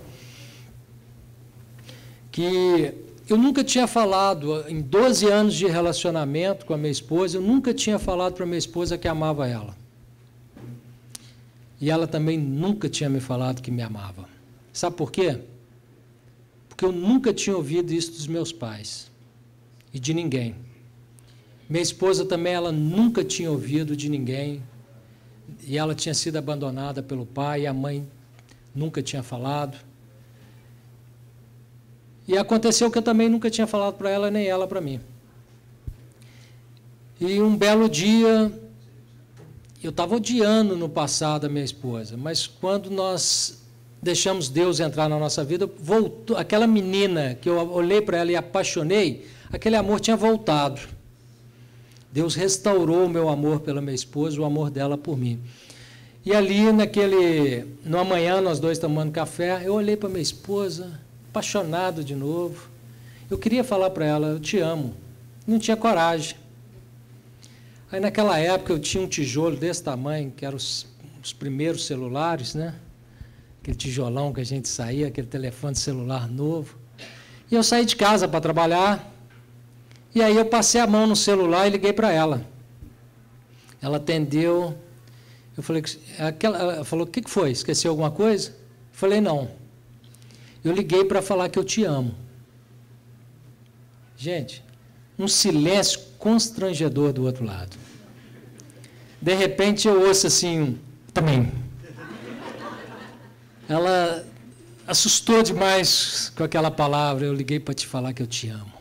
que eu nunca tinha falado, em 12 anos de relacionamento com a minha esposa, eu nunca tinha falado para a minha esposa que amava ela. E ela também nunca tinha me falado que me amava. Sabe por quê? Porque eu nunca tinha ouvido isso dos meus pais e de ninguém. Minha esposa também, ela nunca tinha ouvido de ninguém, e ela tinha sido abandonada pelo pai, e a mãe nunca tinha falado. E aconteceu que eu também nunca tinha falado para ela, nem ela para mim. E um belo dia, eu estava odiando no passado a minha esposa, mas quando nós deixamos Deus entrar na nossa vida, voltou, aquela menina que eu olhei para ela e apaixonei, aquele amor tinha voltado. Deus restaurou o meu amor pela minha esposa, o amor dela por mim. E ali, no amanhã, nós 2 tomando café, eu olhei para minha esposa, apaixonado de novo. Eu queria falar para ela, eu te amo. Não tinha coragem. Aí, naquela época, eu tinha um tijolo desse tamanho, que eram os primeiros celulares, né? Aquele tijolão que a gente saía, aquele telefone celular novo. E eu saí de casa para trabalhar. E aí eu passei a mão no celular e liguei para ela. Ela atendeu. Eu falei, ela falou, o que foi? Esqueceu alguma coisa? Eu falei, não. Eu liguei para falar que eu te amo. Gente, um silêncio constrangedor do outro lado. De repente eu ouço assim, também. Ela assustou demais com aquela palavra. Eu liguei para te falar que eu te amo.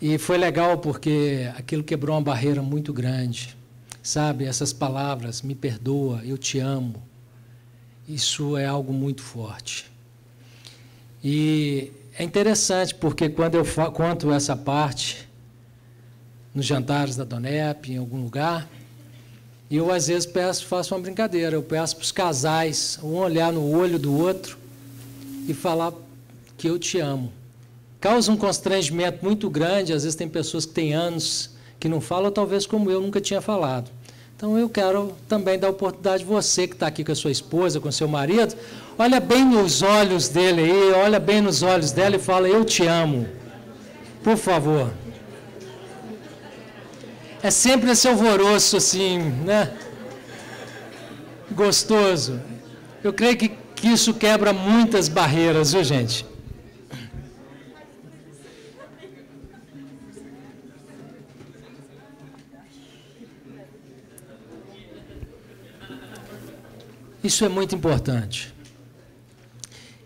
E foi legal porque aquilo quebrou uma barreira muito grande. Sabe, essas palavras, me perdoa, eu te amo, isso é algo muito forte. E é interessante porque quando eu conto essa parte, nos jantares da Donep, em algum lugar, eu às vezes faço uma brincadeira, eu peço para os casais, um olhar no olho do outro e falar que eu te amo. Causa um constrangimento muito grande, às vezes tem pessoas que têm anos que não falam, talvez como eu nunca tinha falado. Então eu quero também dar a oportunidade de você que está aqui com a sua esposa, com o seu marido, olha bem nos olhos dele aí, olha bem nos olhos dela e fala, eu te amo. Por favor. É sempre esse alvoroço assim, né? Gostoso. Eu creio que isso quebra muitas barreiras, viu, gente? Isso é muito importante.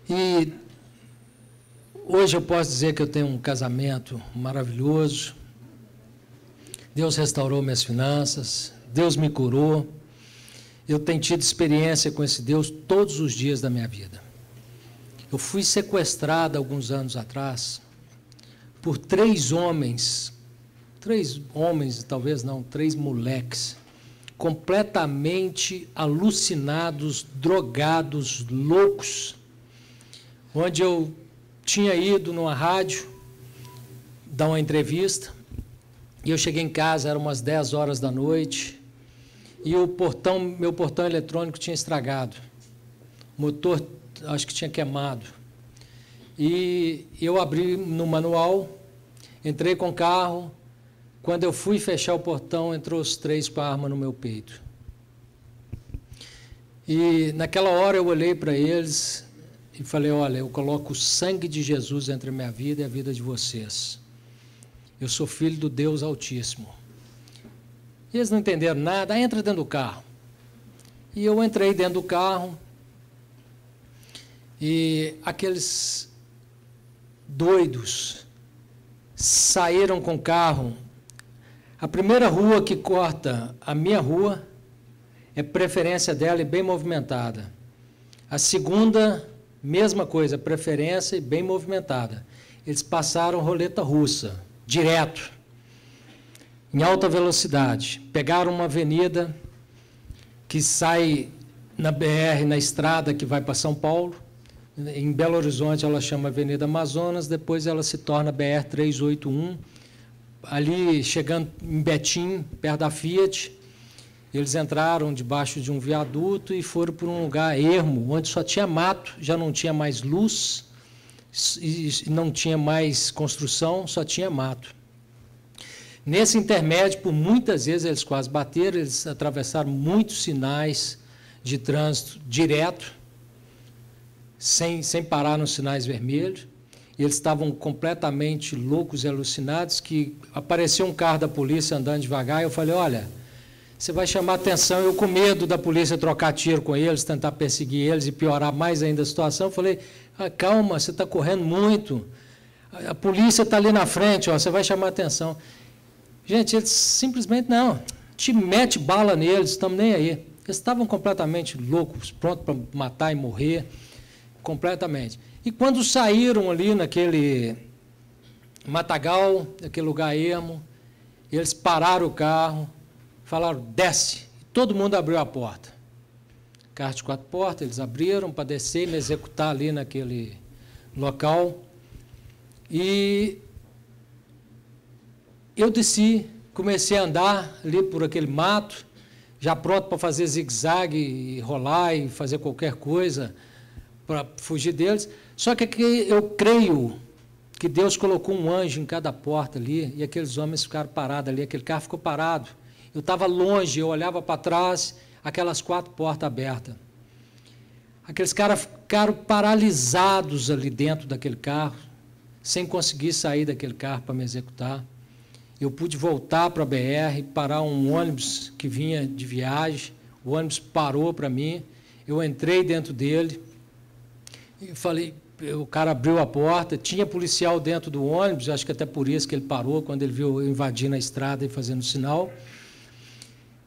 E hoje eu posso dizer que eu tenho um casamento maravilhoso. Deus restaurou minhas finanças, Deus me curou. Eu tenho tido experiência com esse Deus todos os dias da minha vida. Eu fui sequestrado alguns anos atrás por 3 homens, talvez não, 3 moleques, completamente alucinados, drogados, loucos, onde eu tinha ido numa rádio dar uma entrevista, e eu cheguei em casa, eram umas 10 horas da noite, e meu portão eletrônico tinha estragado, o motor acho que tinha queimado, e eu abri no manual, entrei com o carro. Quando eu fui fechar o portão, entrou os 3 com a arma no meu peito. E naquela hora eu olhei para eles e falei, olha, eu coloco o sangue de Jesus entre a minha vida e a vida de vocês. Eu sou filho do Deus Altíssimo. E eles não entenderam nada, entra dentro do carro. E eu entrei dentro do carro e aqueles doidos saíram com o carro. A primeira rua que corta a minha rua é preferência dela e bem movimentada. A segunda, mesma coisa, preferência e bem movimentada. Eles passaram roleta russa, direto, em alta velocidade. Pegaram uma avenida que sai na BR, na estrada que vai para São Paulo. Em Belo Horizonte ela chama Avenida Amazonas, depois ela se torna BR-381. Ali, chegando em Betim, perto da Fiat, eles entraram debaixo de um viaduto e foram para um lugar ermo, onde só tinha mato, já não tinha mais luz, e não tinha mais construção, só tinha mato. Nesse intermédio, por muitas vezes eles quase bateram, eles atravessaram muitos sinais de trânsito direto, sem parar nos sinais vermelhos. Eles estavam completamente loucos e alucinados, que apareceu um carro da polícia andando devagar, e eu falei, olha, você vai chamar atenção. Eu, com medo da polícia trocar tiro com eles, tentar perseguir eles e piorar mais ainda a situação, eu falei, calma, você está correndo muito, a polícia está ali na frente, ó, você vai chamar atenção. Gente, eles simplesmente, não, te mete bala neles, estamos nem aí. Eles estavam completamente loucos, prontos para matar e morrer, completamente. E quando saíram ali naquele matagal, naquele lugar ermo, eles pararam o carro, falaram, desce. Todo mundo abriu a porta. Carro de 4 portas, eles abriram para descer e me executar ali naquele local. E eu desci, comecei a andar ali por aquele mato, já pronto para fazer zigue-zague, e rolar e fazer qualquer coisa para fugir deles. Só que eu creio que Deus colocou um anjo em cada porta ali, e aqueles homens ficaram parados ali, aquele carro ficou parado. Eu estava longe, eu olhava para trás, aquelas 4 portas abertas. Aqueles caras ficaram paralisados ali dentro daquele carro, sem conseguir sair daquele carro para me executar. Eu pude voltar para a BR, parar um ônibus que vinha de viagem, o ônibus parou para mim, eu entrei dentro dele, e falei, o cara abriu a porta, tinha policial dentro do ônibus, acho que até por isso que ele parou, quando ele viu eu invadindo a estrada e fazendo sinal.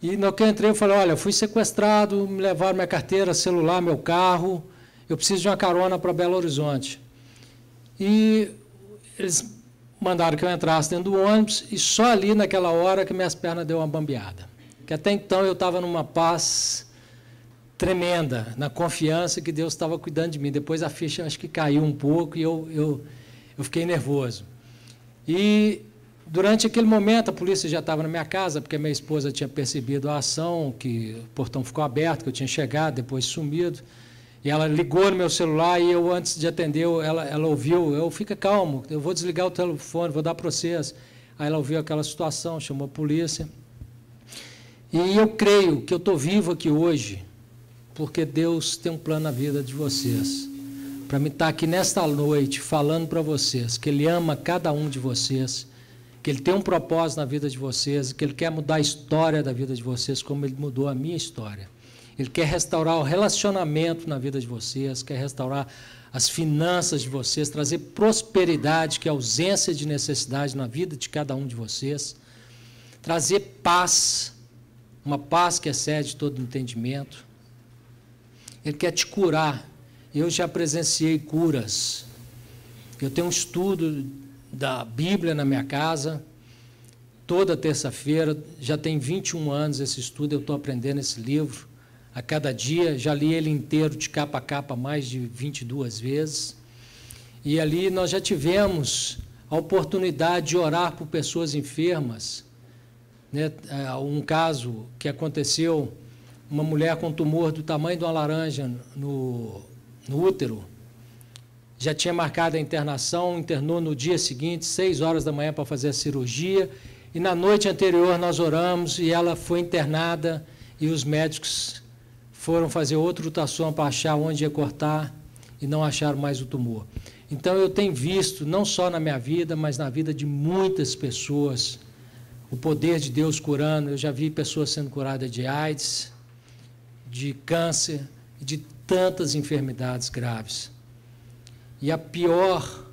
E no que eu entrei, eu falei, olha, eu fui sequestrado, me levaram minha carteira, celular, meu carro, eu preciso de uma carona para Belo Horizonte. E eles mandaram que eu entrasse dentro do ônibus, e só ali, naquela hora, que minhas pernas deu uma bambeada. Que até então eu estava numa paz tremenda, na confiança que Deus estava cuidando de mim. Depois a ficha acho que caiu um pouco e eu fiquei nervoso. E durante aquele momento a polícia já estava na minha casa, porque minha esposa tinha percebido a ação, que o portão ficou aberto, que eu tinha chegado, depois sumido. E ela ligou no meu celular e eu, antes de atender, ela ouviu, fica calmo, eu vou desligar o telefone, vou dar processo. Aí ela ouviu aquela situação, chamou a polícia. E eu creio que eu estou vivo aqui hoje, porque Deus tem um plano na vida de vocês. Para mim estar aqui nesta noite falando para vocês que Ele ama cada um de vocês, que Ele tem um propósito na vida de vocês, que Ele quer mudar a história da vida de vocês, como Ele mudou a minha história. Ele quer restaurar o relacionamento na vida de vocês, quer restaurar as finanças de vocês, trazer prosperidade, que é ausência de necessidade na vida de cada um de vocês, trazer paz, uma paz que excede todo entendimento. Ele quer te curar. Eu já presenciei curas. Eu tenho um estudo da Bíblia na minha casa, toda terça-feira, já tem 21 anos esse estudo, eu estou aprendendo esse livro a cada dia, já li ele inteiro, de capa a capa, mais de 22 vezes. E ali nós já tivemos a oportunidade de orar por pessoas enfermas. Né? Um caso que aconteceu, uma mulher com tumor do tamanho de uma laranja no útero, já tinha marcado a internação, internou no dia seguinte, 6 horas da manhã, para fazer a cirurgia, e na noite anterior nós oramos, e ela foi internada, e os médicos foram fazer outra ultrassom para achar onde ia cortar, e não acharam mais o tumor. Então, eu tenho visto, não só na minha vida, mas na vida de muitas pessoas, o poder de Deus curando. Eu já vi pessoas sendo curadas de AIDS, de câncer, de tantas enfermidades graves. E a pior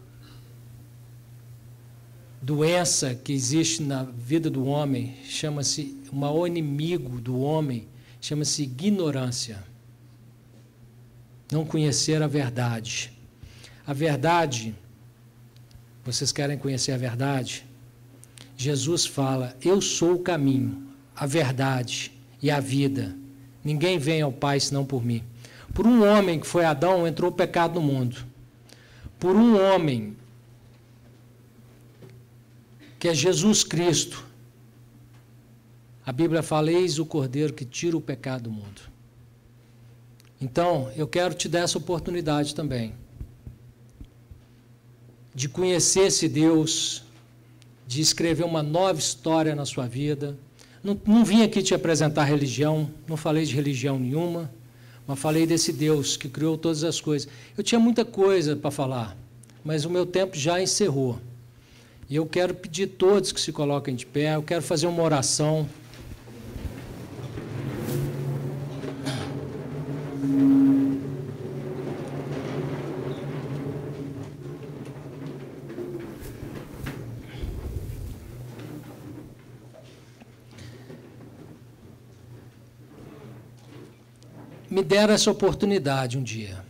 doença que existe na vida do homem, chama-se, o maior inimigo do homem, chama-se ignorância. Não conhecer a verdade. A verdade, vocês querem conhecer a verdade? Jesus fala, eu sou o caminho, a verdade e a vida. Ninguém vem ao Pai senão por mim. Por um homem que foi Adão, entrou o pecado no mundo. Por um homem que é Jesus Cristo, a Bíblia fala, eis o Cordeiro que tira o pecado do mundo. Então, eu quero te dar essa oportunidade também, de conhecer esse Deus, de escrever uma nova história na sua vida. Não vim aqui te apresentar religião, não falei de religião nenhuma, mas falei desse Deus que criou todas as coisas. Eu tinha muita coisa para falar, mas o meu tempo já encerrou. E eu quero pedir a todos que se coloquem de pé, eu quero fazer uma oração. Me deram essa oportunidade um dia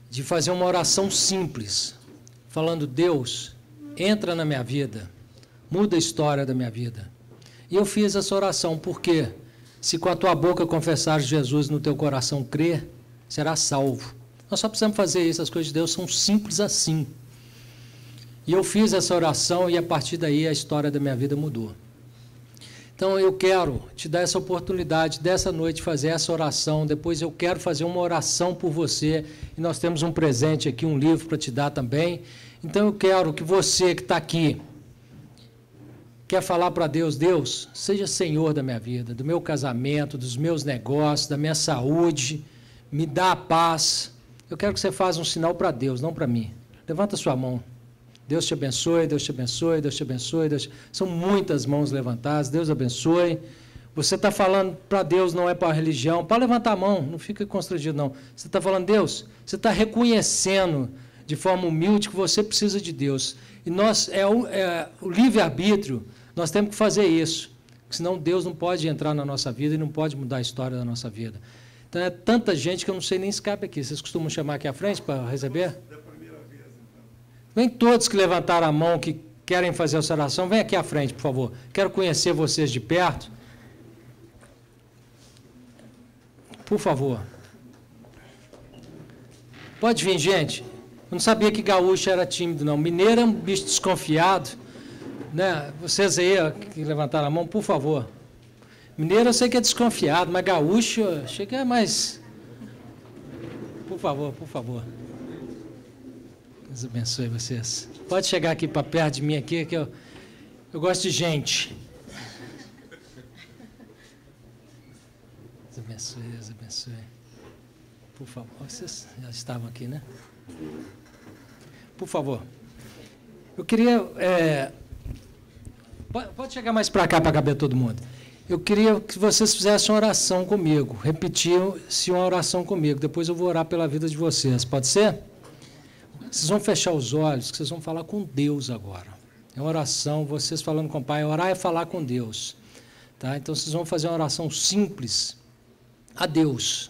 de fazer uma oração simples, falando, Deus, entra na minha vida, muda a história da minha vida. E eu fiz essa oração, porque se com a tua boca confessares Jesus, no teu coração crer, será salvo. Nós só precisamos fazer isso, as coisas de Deus são simples assim. E eu fiz essa oração e a partir daí a história da minha vida mudou. Então eu quero te dar essa oportunidade dessa noite fazer essa oração, depois eu quero fazer uma oração por você, e nós temos um presente aqui, um livro para te dar também. Então eu quero que você que está aqui, quer falar para Deus, Deus, seja Senhor da minha vida, do meu casamento, dos meus negócios, da minha saúde, me dá a paz. Eu quero que você faça um sinal para Deus, não para mim. Levanta a sua mão. Deus te abençoe, Deus te abençoe, Deus te abençoe. São muitas mãos levantadas, Deus abençoe. Você está falando para Deus, não é para a religião. Para levantar a mão, não fica constrangido, não. Você está falando, Deus, você está reconhecendo de forma humilde que você precisa de Deus. E nós, o livre-arbítrio, nós temos que fazer isso. Senão Deus não pode entrar na nossa vida e não pode mudar a história da nossa vida. Então é tanta gente que eu não sei nem se cabe aqui. Vocês costumam chamar aqui à frente para receber? Vem todos que levantaram a mão, que querem fazer essa oração, vem aqui à frente, por favor. Quero conhecer vocês de perto. Por favor. Pode vir, gente. Eu não sabia que gaúcho era tímido, não. Mineiro é um bicho desconfiado. Né? Vocês aí que levantaram a mão, por favor. Mineiro eu sei que é desconfiado, mas gaúcho, achei que é mais... Por favor, por favor. Deus abençoe vocês. Pode chegar aqui para perto de mim, aqui, que eu gosto de gente. Deus abençoe, Deus abençoe. Por favor, vocês já estavam aqui, né? Por favor. Eu queria... Pode chegar mais para cá para caber todo mundo. Eu queria que vocês fizessem uma oração comigo. Repetiam-se uma oração comigo. Depois eu vou orar pela vida de vocês. Pode ser? Vocês vão fechar os olhos, que vocês vão falar com Deus agora. É uma oração, vocês falando com o Pai. Orar é falar com Deus. Tá? Então, vocês vão fazer uma oração simples a Deus.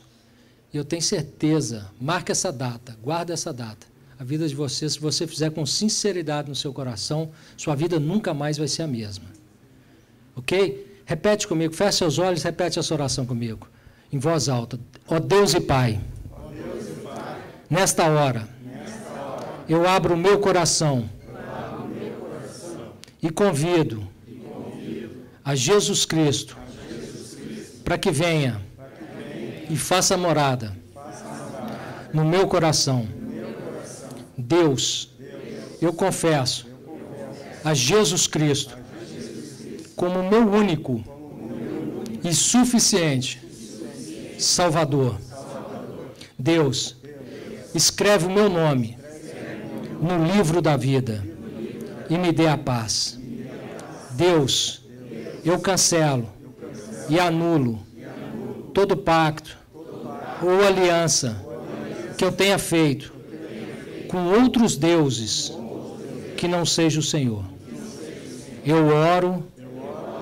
E eu tenho certeza, marque essa data, guarda essa data. A vida de vocês, se você fizer com sinceridade no seu coração, sua vida nunca mais vai ser a mesma. Ok? Repete comigo, feche seus olhos, repete essa oração comigo, em voz alta. Ó Deus e Pai, nesta hora, eu abro o meu coração e convido a Jesus Cristo para que venha e faça morada no meu coração. Deus, eu confesso a Jesus Cristo como meu único e suficiente Salvador. Deus, escreve o meu nome no livro da vida e me dê a paz. Deus, eu cancelo e anulo todo pacto ou aliança que eu tenha feito com outros deuses que não seja o Senhor. Eu oro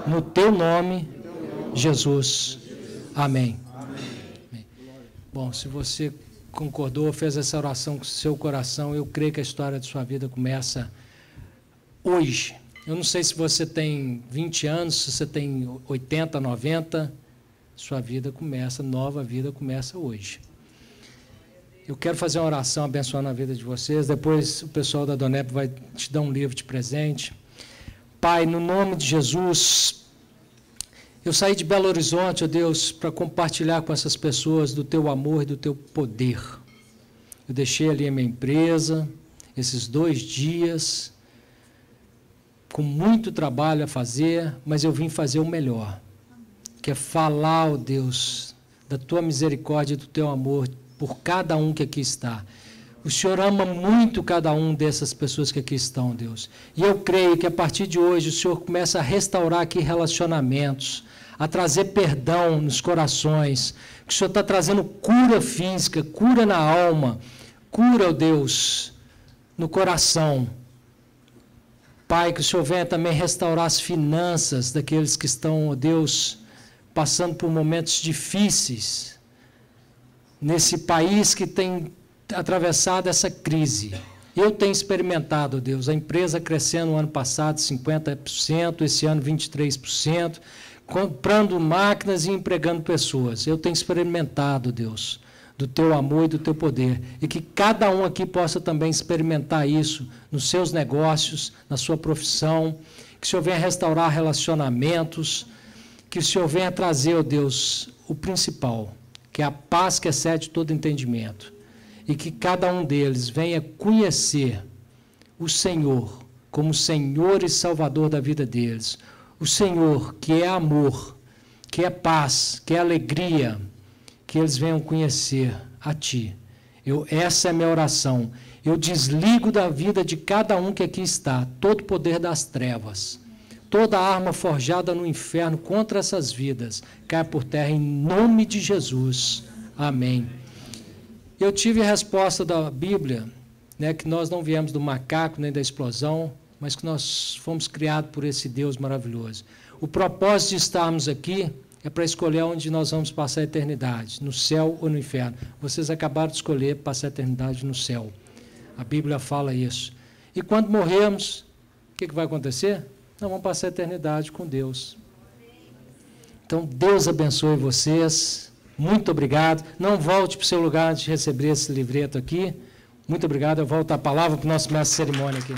no teu nome, Jesus. Amém. Amém. Bom, se você concordou, fez essa oração com o seu coração, eu creio que a história de sua vida começa hoje. Eu não sei se você tem 20 anos, se você tem 80, 90, sua vida começa, nova vida começa hoje. Eu quero fazer uma oração abençoando a vida de vocês, depois o pessoal da Donep vai te dar um livro de presente. Pai, no nome de Jesus, eu saí de Belo Horizonte, ó Deus, para compartilhar com essas pessoas do teu amor e do teu poder. Eu deixei ali a minha empresa, esses 2 dias, com muito trabalho a fazer, mas eu vim fazer o melhor, que é falar, ó Deus, da tua misericórdia e do teu amor por cada um que aqui está. O Senhor ama muito cada um dessas pessoas que aqui estão, Deus. E eu creio que a partir de hoje o Senhor começa a restaurar aqui relacionamentos, a trazer perdão nos corações, que o Senhor está trazendo cura física, cura na alma, cura, ó Deus, no coração. Pai, que o Senhor venha também restaurar as finanças daqueles que estão, ó Deus, passando por momentos difíceis, nesse país que tem atravessado essa crise. Eu tenho experimentado, ó Deus, a empresa crescendo no ano passado 50%, esse ano 23%, comprando máquinas e empregando pessoas. Eu tenho experimentado, Deus, do teu amor e do teu poder. E que cada um aqui possa também experimentar isso nos seus negócios, na sua profissão. Que o Senhor venha restaurar relacionamentos. Que o Senhor venha trazer, ó Deus, o principal, que é a paz que excede todo entendimento. E que cada um deles venha conhecer o Senhor como Senhor e Salvador da vida deles. O Senhor, que é amor, que é paz, que é alegria, que eles venham conhecer a Ti. Essa é a minha oração. Eu desligo da vida de cada um que aqui está, todo o poder das trevas, toda arma forjada no inferno contra essas vidas, cai por terra em nome de Jesus. Amém. Eu tive a resposta da Bíblia, né, que nós não viemos do macaco nem da explosão, mas que nós fomos criados por esse Deus maravilhoso. O propósito de estarmos aqui é para escolher onde nós vamos passar a eternidade, no céu ou no inferno. Vocês acabaram de escolher passar a eternidade no céu. A Bíblia fala isso. E quando morrermos, o que vai acontecer? Nós vamos passar a eternidade com Deus. Então, Deus abençoe vocês. Muito obrigado. Não volte para o seu lugar antes de receber esse livreto aqui. Muito obrigado. Eu volto a palavra para o nosso mestre de cerimônia aqui.